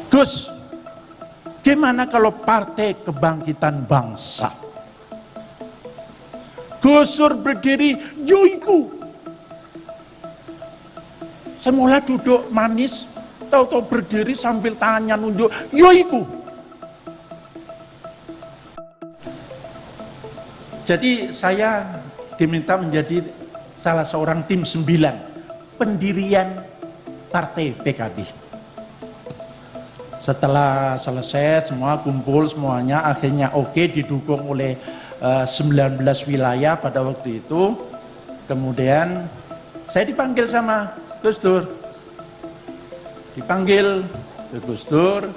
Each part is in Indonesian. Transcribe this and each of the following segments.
Gus, gimana kalau Partai Kebangkitan Bangsa? Gus Dur berdiri, yoiku. Semula duduk manis, tahu-tahu berdiri sambil tangannya nunjuk, yoiku. Jadi saya diminta menjadi salah seorang tim 9 pendirian Partai PKB. Setelah selesai semua kumpul semuanya, akhirnya oke, didukung oleh 19 wilayah pada waktu itu. Kemudian saya dipanggil sama Gus Dur. Dipanggil ke Gus Dur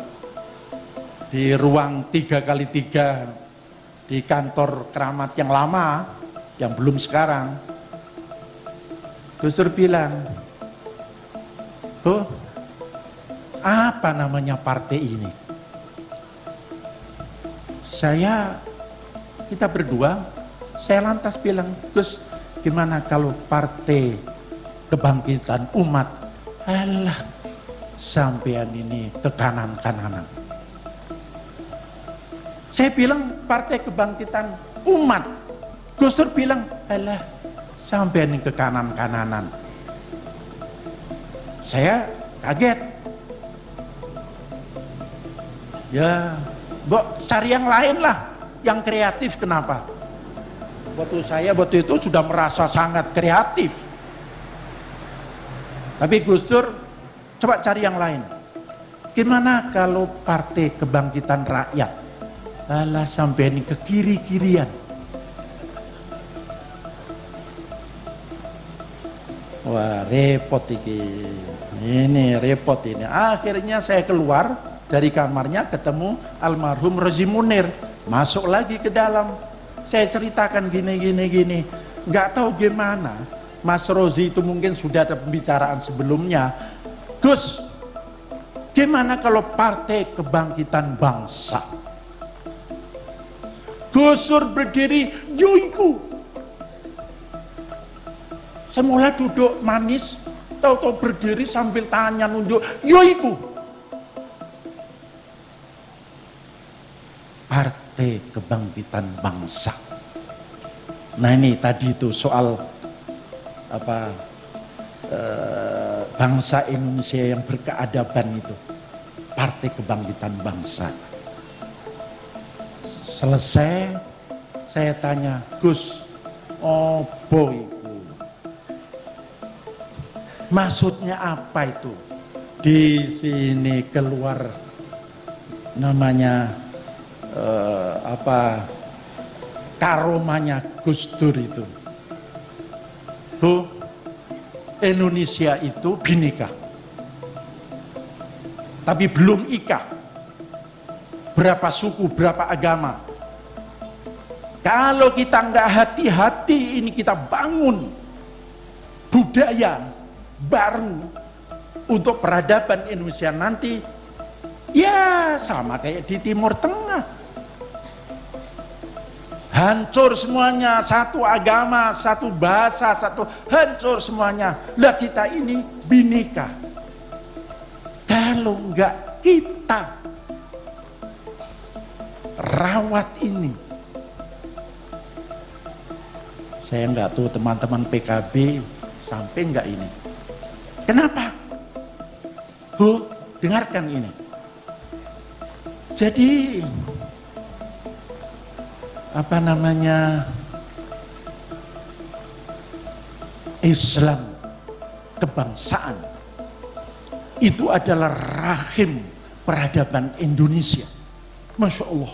di ruang 3x3 di kantor Keramat yang lama, yang belum sekarang. Gus Dur bilang, "Oh, apa namanya partai ini?" Kita berdua, saya lantas bilang, "Gus, gimana kalau Partai Kebangkitan Umat?" Alah, sampean ini ke kanan-kananan. Saya bilang Partai Kebangkitan Umat. Gus Dur bilang, alah, sampean ini ke kanan-kananan. Saya kaget. Ya, Mbok cari yang lain lah, yang kreatif. Kenapa? Waktu itu sudah merasa sangat kreatif. Tapi Gus Dur, coba cari yang lain. Gimana kalau Partai Kebangkitan Rakyat? Alah, sampai ini ke kiri-kirian. Wah, repot ini. Ini repot ini. Akhirnya saya keluar dari kamarnya, ketemu almarhum Rozi Munir. Masuk lagi ke dalam. Saya ceritakan gini. Nggak tahu gimana. Mas Rozi itu mungkin sudah ada pembicaraan sebelumnya. Gus, gimana kalau Partai Kebangkitan Bangsa? Gus Dur berdiri, yoiku. Semula duduk manis, tahu-tahu berdiri sambil tangannya nunjuk, yoiku. Partai Kebangkitan Bangsa. Nah ini tadi itu soal bangsa Indonesia yang berkeadaban itu. Partai Kebangkitan Bangsa. Selesai, saya tanya, Gus, opo itu? Maksudnya apa itu? Di sini keluar namanya karomanya Gus Dur itu. Indonesia itu bineka, tapi belum ika. Berapa suku, berapa agama. Kalau kita nggak hati-hati, ini kita bangun budaya baru untuk peradaban Indonesia nanti, ya sama kayak di Timur Tengah. Hancur semuanya, satu agama, satu bahasa, hancur semuanya. Lah kita ini bineka. Kalau nggak kita rawat ini, saya nggak tahu teman-teman PKB sampai nggak ini. Kenapa? Dengarkan ini. Jadi Islam kebangsaan itu adalah rahim peradaban Indonesia. Masya Allah.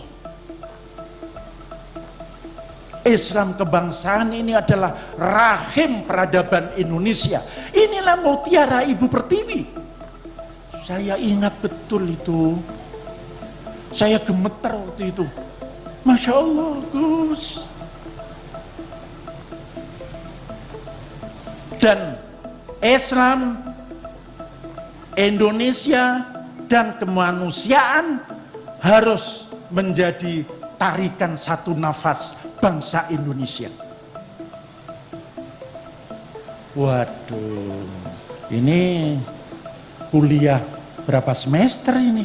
Islam kebangsaan ini adalah rahim peradaban Indonesia. Inilah mutiara Ibu Pertiwi. Saya ingat betul itu. Saya gemeter waktu itu. Masya Allah, Gus. Dan Islam, Indonesia, dan kemanusiaan harus menjadi tarikan satu nafas bangsa Indonesia. Waduh, ini kuliah berapa semester ini?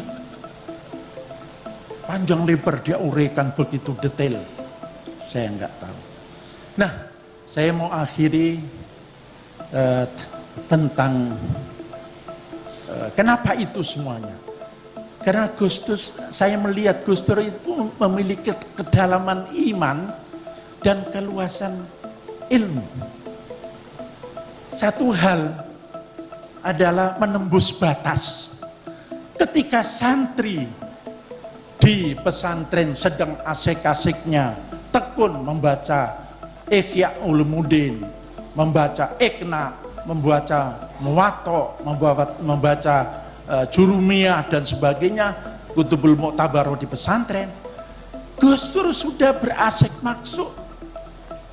panjang lebar dia uraikan begitu detail? Saya nggak tahu. Nah, saya mau akhiri tentang kenapa itu semuanya. Karena Gus Dur, saya melihat Gus Dur itu memiliki kedalaman iman dan keluasan ilmu. Satu hal adalah menembus batas. Ketika santri di pesantren sedang asik-asiknya tekun membaca Ihya Ulumuddin, membaca Iqna, membaca Muwatta, membaca Jurumiyah dan sebagainya, Kutubul Mu'tabaroh di pesantren, Gus Dur sudah berasik maksud.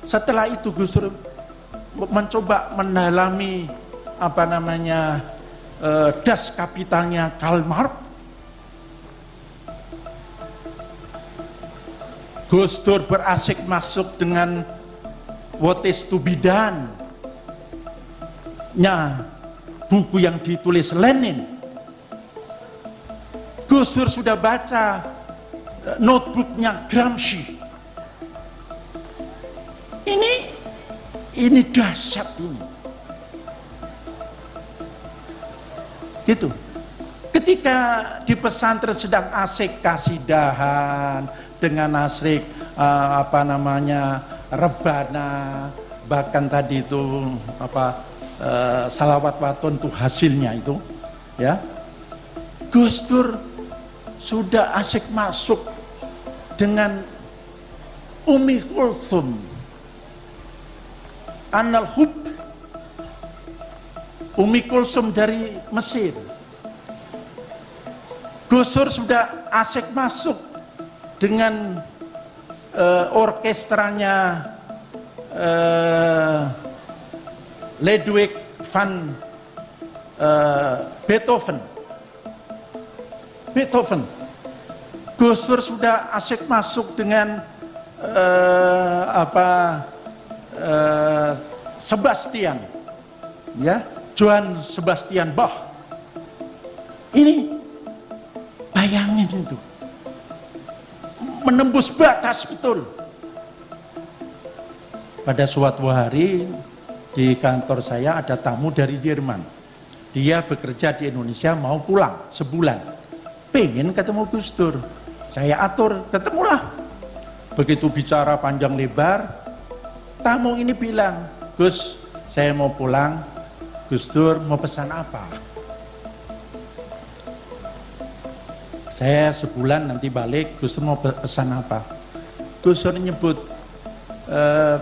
Setelah itu Gus Dur mencoba mendalami Das Kapitalnya Karl Marx. Gus Dur berasik masuk dengan What is to be done nya, buku yang ditulis Lenin. Gus Dur sudah baca notebooknya Gramsci. Ini dahsyat ini. Gitu. Ketika di pesantren sedang asik kasidahan dengan asik rebana, bahkan tadi itu salawat watun itu hasilnya itu, ya. Gus Dur sudah asik masuk dengan Ummi Kulthum, Annal Hub, Ummi Kulthum dari Mesir. Gus Dur sudah asik masuk dengan orkestranya Ludwig van Beethoven. Gus Dur sudah asik masuk dengan Sebastian, ya, Johann Sebastian Bach. Ini bayangin itu, menembus batas betul. Pada suatu hari di kantor saya ada tamu dari Jerman. Dia bekerja di Indonesia, mau pulang sebulan. Pengen ketemu Gus Dur. Saya atur, ketemulah. Begitu bicara panjang lebar, tamu ini bilang, Gus, saya mau pulang. Gus Dur mau pesan apa? Saya sebulan nanti balik, Gus Dur mau pesan apa? Gus Dur nyebut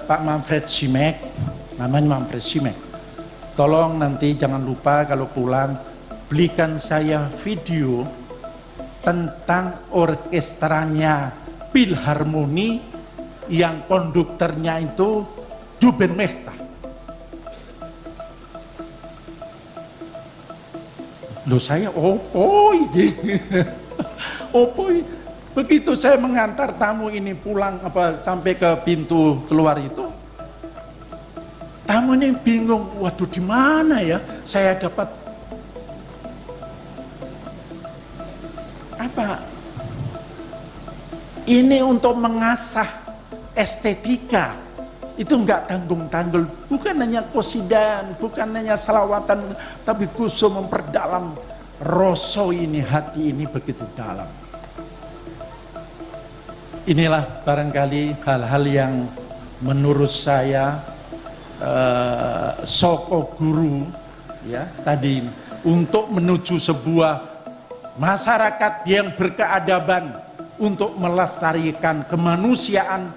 Pak Manfred Schimek, namanya Manfred Schimek. Tolong nanti jangan lupa kalau pulang belikan saya video tentang orkestranya Philharmoni yang konduktornya itu Duben Mehta. Loh saya, begitu saya mengantar tamu ini pulang sampai ke pintu keluar itu, tamu ini bingung, waduh di mana ya saya dapat apa? Ini untuk mengasah estetika, itu enggak tanggung-tanggung, bukan hanya qasidan, bukan hanya salawatan, tapi Gus Dur memperdalam rasa ini, hati ini begitu dalam. Inilah barangkali hal-hal yang menurut saya soko guru, ya, tadi untuk menuju sebuah masyarakat yang berkeadaban untuk melestarikan kemanusiaan.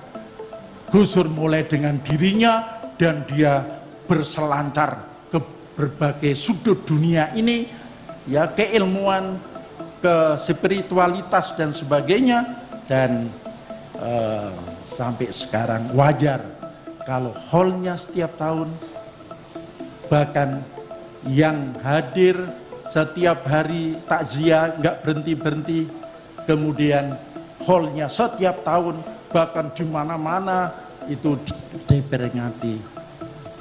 Gus Dur mulai dengan dirinya dan dia berselancar ke berbagai sudut dunia ini, ya, keilmuan, ke spiritualitas dan sebagainya, dan sampai sekarang wajar kalau hallnya setiap tahun, bahkan yang hadir setiap hari takziah nggak berhenti-berhenti, kemudian hallnya setiap tahun, bahkan di mana-mana itu diperingati.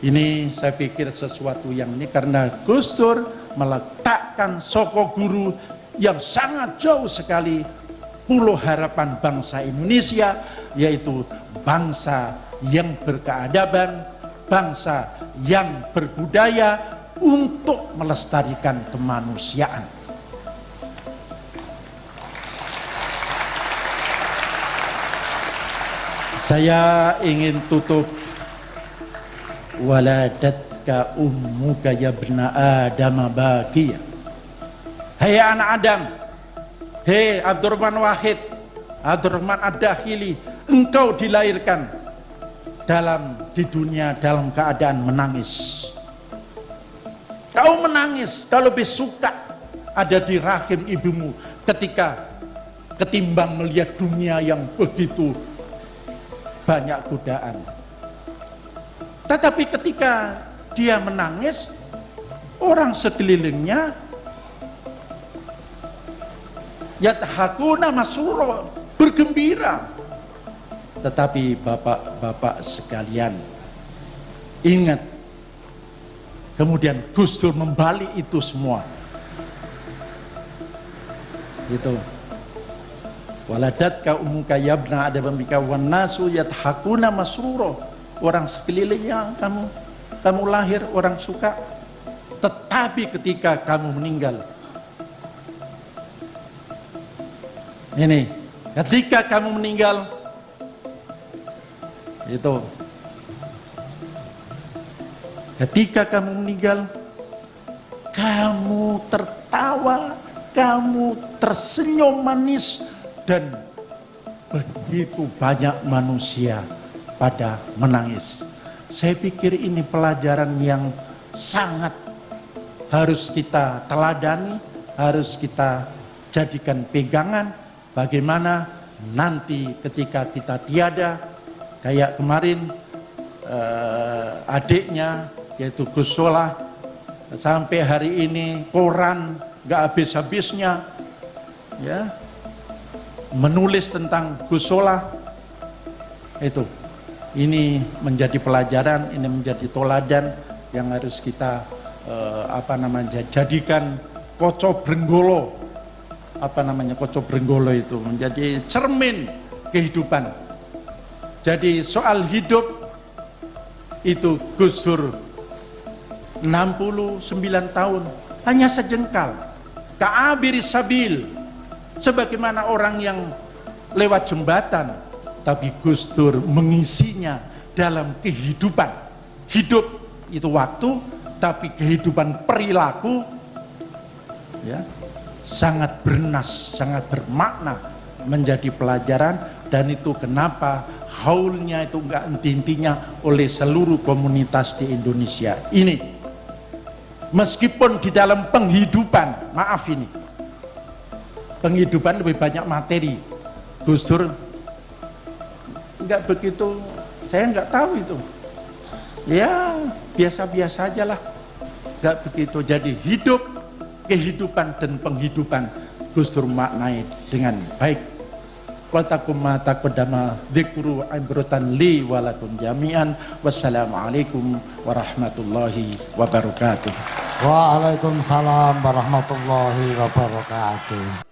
Ini saya pikir sesuatu yang ini karena Gus Dur meletakkan soko guru yang sangat jauh sekali 10 harapan bangsa Indonesia, yaitu bangsa yang berkeadaban, bangsa yang berbudaya untuk melestarikan kemanusiaan. Saya ingin tutup, waladatka ummuka ya ibna Adam baqiya. Hai anak Adam, hei Abdurrahman Wahid, Abdurrahman Ad-Dakhili, engkau dilahirkan di dunia dalam keadaan menangis. Kau menangis, kau lebih suka ada di rahim ibumu ketimbang melihat dunia yang begitu banyak godaan. Tetapi ketika dia menangis, orang sekelilingnya yadhakuna masrura, bergembira. Tetapi bapak-bapak sekalian, ingat, kemudian Gus Dur membalik itu semua. Itu waladatka ummuka ya ibna Adam bika wan nasu yadhakuna masrura. Orang sekelilingnya kamu lahir orang suka, tetapi ketika kamu meninggal, ini ketika kamu meninggal itu, ketika kamu meninggal, kamu tertawa, kamu tersenyum manis, dan begitu banyak manusia pada menangis. Saya pikir ini pelajaran yang sangat harus kita teladani, harus kita jadikan pegangan. Bagaimana nanti ketika kita tiada, kayak kemarin adiknya yaitu Gus Solah, sampai hari ini koran gak habis-habisnya ya menulis tentang Gus Solah. Itu ini menjadi pelajaran, ini menjadi toladan yang harus kita jadikan Koco Brenggolo. Koco Brenggolo itu menjadi cermin kehidupan. Jadi soal hidup itu Gus Dur 69 tahun hanya sejengkal, ka'abiri sabil, sebagaimana orang yang lewat jembatan, tapi Gus Dur mengisinya dalam kehidupan. Hidup itu waktu, tapi kehidupan perilaku ya sangat bernas, sangat bermakna, menjadi pelajaran. Dan itu kenapa haulnya itu enggak henti-hentinya oleh seluruh komunitas di Indonesia ini. Meskipun di dalam penghidupan, maaf ini, penghidupan lebih banyak materi. Gus Dur enggak begitu, saya enggak tahu itu. Ya biasa-biasa aja lah, enggak begitu. Jadi hidup, kehidupan dan penghidupan Gus Dur maknai dengan baik. Watakum ma taqaddama dzikru ibratan li walakum jami'an. Wassalamualaikum warahmatullahi wabarakatuh. Waalaikumsalam warahmatullahi wabarakatuh.